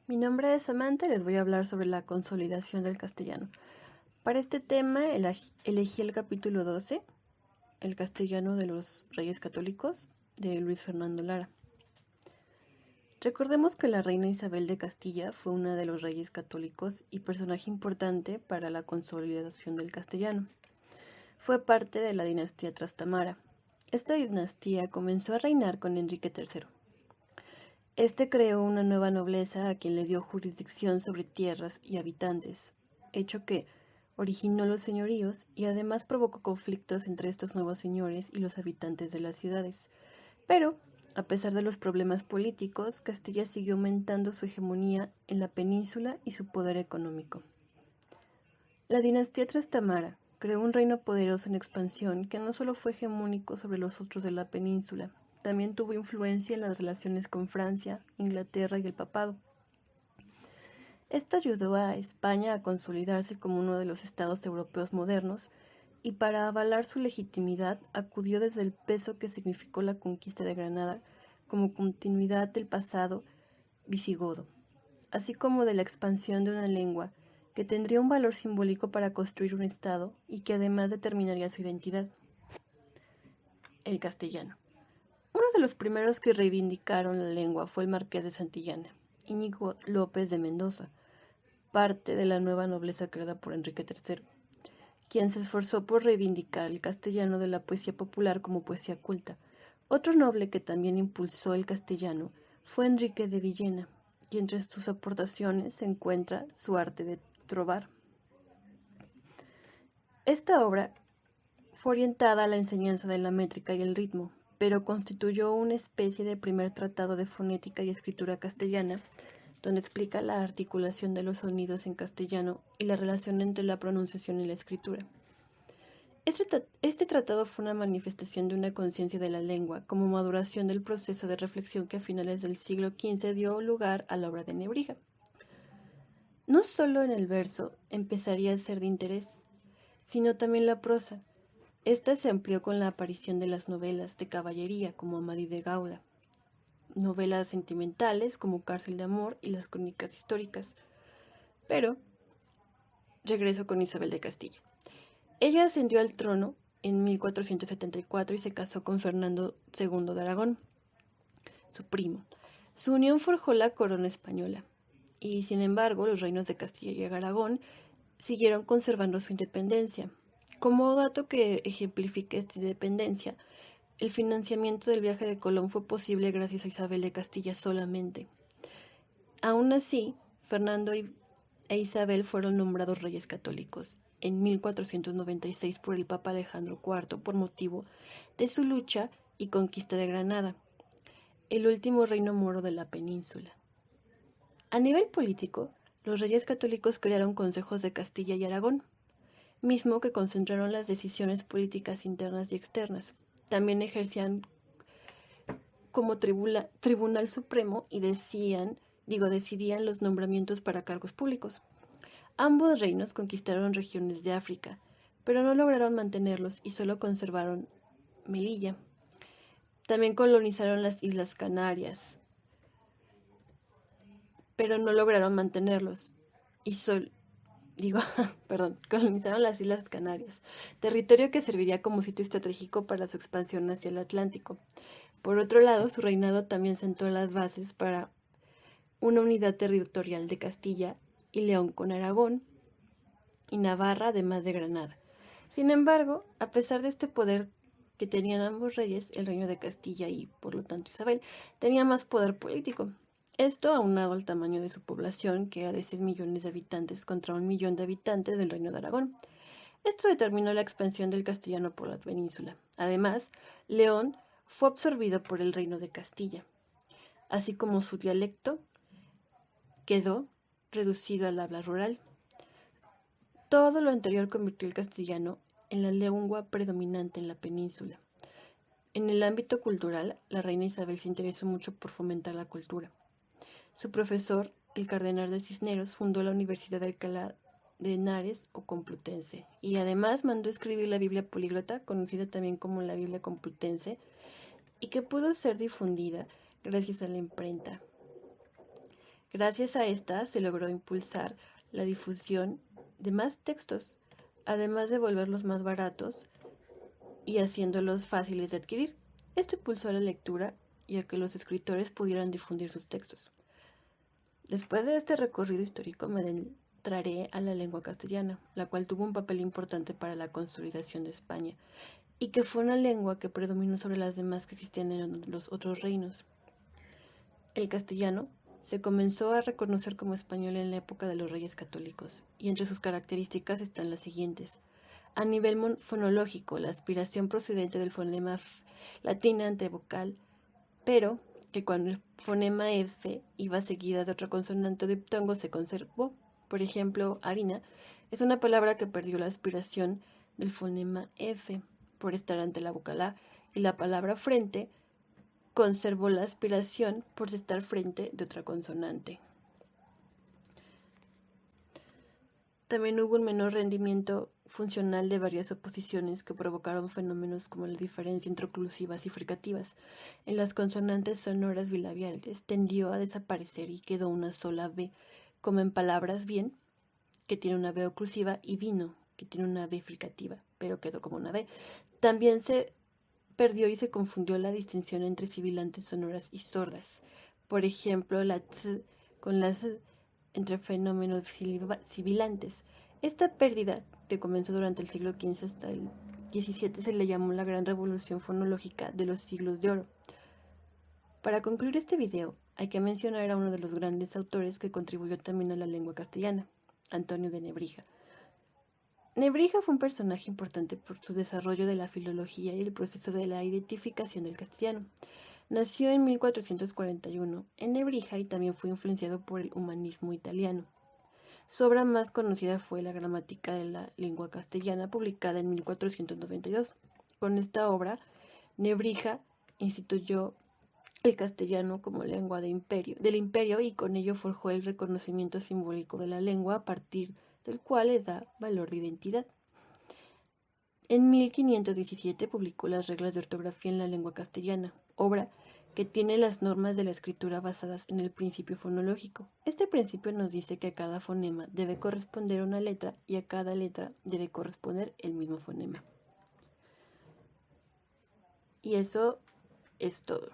Mi nombre es Samantha y les voy a hablar sobre la consolidación del castellano. Para este tema elegí el capítulo 12, el castellano de los Reyes Católicos, de Luis Fernando Lara. Recordemos que la reina Isabel de Castilla fue una de los reyes católicos y personaje importante para la consolidación del castellano. Fue parte de la dinastía Trastamara. Esta dinastía comenzó a reinar con Enrique III. Este creó una nueva nobleza a quien le dio jurisdicción sobre tierras y habitantes, hecho que originó los señoríos y además provocó conflictos entre estos nuevos señores y los habitantes de las ciudades. Pero, a pesar de los problemas políticos, Castilla siguió aumentando su hegemonía en la península y su poder económico. La dinastía Trastamara creó un reino poderoso en expansión que no solo fue hegemónico sobre los otros de la península, también tuvo influencia en las relaciones con Francia, Inglaterra y el papado. Esto ayudó a España a consolidarse como uno de los estados europeos modernos y para avalar su legitimidad acudió desde el peso que significó la conquista de Granada como continuidad del pasado visigodo, así como de la expansión de una lengua que tendría un valor simbólico para construir un estado y que además determinaría su identidad, el castellano. Uno de los primeros que reivindicaron la lengua fue el marqués de Santillana, Íñigo López de Mendoza, parte de la nueva nobleza creada por Enrique III, quien se esforzó por reivindicar el castellano de la poesía popular como poesía culta. Otro noble que también impulsó el castellano fue Enrique de Villena, y entre sus aportaciones se encuentra su arte de trovar. Esta obra fue orientada a la enseñanza de la métrica y el ritmo, pero constituyó una especie de primer tratado de fonética y escritura castellana, donde explica la articulación de los sonidos en castellano y la relación entre la pronunciación y la escritura. Este tratado fue una manifestación de una conciencia de la lengua, como maduración del proceso de reflexión que a finales del siglo XV dio lugar a la obra de Nebrija. No solo en el verso empezaría a ser de interés, sino también la prosa. Esta se amplió con la aparición de las novelas de caballería como Amadís de Gaula, novelas sentimentales como Cárcel de Amor y las crónicas históricas. Pero regreso con Isabel de Castilla. Ella ascendió al trono en 1474 y se casó con Fernando II de Aragón, su primo. Su unión forjó la corona española, y sin embargo los reinos de Castilla y Aragón siguieron conservando su independencia. Como dato que ejemplifica esta independencia, el financiamiento del viaje de Colón fue posible gracias a Isabel de Castilla solamente. Aún así, Fernando e Isabel fueron nombrados reyes católicos en 1496 por el Papa Alejandro IV por motivo de su lucha y conquista de Granada, el último reino moro de la península. A nivel político, los reyes católicos crearon consejos de Castilla y Aragón, mismo que concentraron las decisiones políticas internas y externas. También ejercían como Tribunal Supremo y decidían los nombramientos para cargos públicos. Ambos reinos conquistaron regiones de África, pero no lograron mantenerlos y solo conservaron Melilla. También colonizaron las Islas Canarias, pero no lograron mantenerlos y colonizaron las Islas Canarias, territorio que serviría como sitio estratégico para su expansión hacia el Atlántico. Por otro lado, su reinado también sentó las bases para una unidad territorial de Castilla y León con Aragón y Navarra, además de Granada. Sin embargo, a pesar de este poder que tenían ambos reyes, el reino de Castilla y, por lo tanto, Isabel, tenía más poder político. Esto aunado al tamaño de su población, que era de 6 millones de habitantes contra 1 millón de habitantes del reino de Aragón. Esto determinó la expansión del castellano por la península. Además, León fue absorbido por el reino de Castilla, así como su dialecto quedó reducido al habla rural. Todo lo anterior convirtió el castellano en la lengua predominante en la península. En el ámbito cultural, la reina Isabel se interesó mucho por fomentar la cultura. Su profesor, el cardenal de Cisneros, fundó la Universidad de Alcalá de Henares o Complutense y además mandó escribir la Biblia políglota, conocida también como la Biblia Complutense, y que pudo ser difundida gracias a la imprenta. Gracias a esta se logró impulsar la difusión de más textos, además de volverlos más baratos y haciéndolos fáciles de adquirir. Esto impulsó la lectura y a que los escritores pudieran difundir sus textos. Después de este recorrido histórico me adentraré a la lengua castellana, la cual tuvo un papel importante para la consolidación de España y que fue una lengua que predominó sobre las demás que existían en los otros reinos. El castellano se comenzó a reconocer como español en la época de los reyes católicos, y entre sus características están las siguientes. A nivel fonológico, la aspiración procedente del fonema latín antevocal, pero que cuando el fonema F iba seguida de otra consonante o diptongo se conservó. Por ejemplo, harina es una palabra que perdió la aspiración del fonema F por estar ante la vocal A, y la palabra frente conservó la aspiración por estar frente de otra consonante. También hubo un menor rendimiento funcional de varias oposiciones que provocaron fenómenos como la diferencia entre oclusivas y fricativas. En las consonantes sonoras bilabiales tendió a desaparecer y quedó una sola B, como en palabras bien, que tiene una B oclusiva, y vino, que tiene una B fricativa, pero quedó como una B. También se perdió y se confundió la distinción entre sibilantes sonoras y sordas. Por ejemplo, la ts con la z entre fenómenos sibilantes. Esta pérdida, que comenzó durante el siglo XV hasta el XVII, se le llamó la Gran Revolución Fonológica de los Siglos de Oro. Para concluir este video, hay que mencionar a uno de los grandes autores que contribuyó también a la lengua castellana, Antonio de Nebrija. Nebrija fue un personaje importante por su desarrollo de la filología y el proceso de la identificación del castellano. Nació en 1441 en Nebrija y también fue influenciado por el humanismo italiano. Su obra más conocida fue La Gramática de la Lengua Castellana, publicada en 1492. Con esta obra, Nebrija instituyó el castellano como lengua del imperio, y con ello forjó el reconocimiento simbólico de la lengua, a partir del cual le da valor de identidad. En 1517 publicó las reglas de ortografía en la lengua castellana, obra que tiene las normas de la escritura basadas en el principio fonológico. Este principio nos dice que a cada fonema debe corresponder una letra y a cada letra debe corresponder el mismo fonema. Y eso es todo.